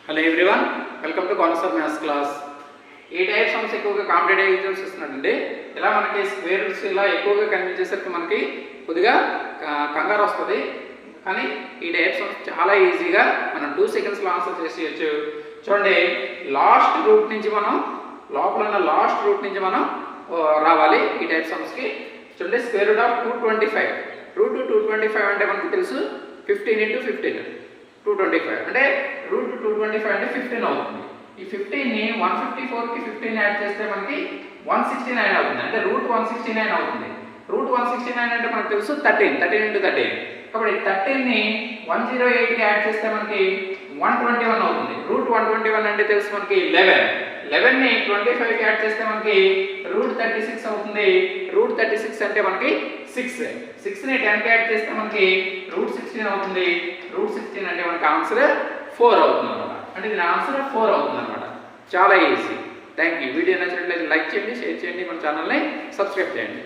Hello everyone, welcome to cancer maths class. ఈ type sums ఎక్కువగా competitive exams ఇస్తున్నాడండి. ఇలా మనకి స్క్వేర్ రూట్స్ ఇలా ఎక్కువగా కనిపించేసరికి మనకి కొద్దిగా కంగారు వస్తుంది. కానీ ఈ టైప్ సమ్స్ చాలా ఈజీగా మనం 2 సెకండ్స్లో ఆన్సర్ చేసేయచ్చు. చూడండి, లాస్ట్ రూట్ నుంచి మనం లోపల ఉన్న లాస్ట్ రూట్ నుంచి మనం రావాలి ఈ టైప్ సమ్స్కి. చూడండి, స్క్వేర్ రూట్ ఆఫ్ 225. రూట్ 225 అంటే మనకు తెలుసు 15 × 15 225 అంటే రూట్ 225 అంటే 15 అవుతుంది. ఈ 15ని 154కి 15 యాడ్ చేస్తే మనకి 169 అవుతుంది. అంటే రూట్ 169 అవుతుంది. రూట్ 169 అంటే మనకు తెలుసు 13 × 13. కాబట్టి 13ని 108కి యాడ్ చేస్తే మనకి 121 అవుతుంది. రూట్ 121 అంటే తెలుసు మనకి 11ని 25కి యాడ్ చేస్తే మనకి రూట్ 36 అవుతుంది. రూట్ 36 అంటే మనకి 6ని 10కి యాడ్ చేస్తే మనకి రూట్ 16 అవుతుంది. రూట్ 16 అంటే మనకి ఆన్సర్ 4 అవుతుంది అనమాట. అంటే దీని ఆన్సర్ 4 అవుతుంది అనమాట. చాలా ఈజీ. Thank you. వీడియో నచ్చినట్లయితే లైక్ చేయండి, షేర్ చేయండి, మన ఛానల్ని సబ్స్క్రైబ్ చేయండి.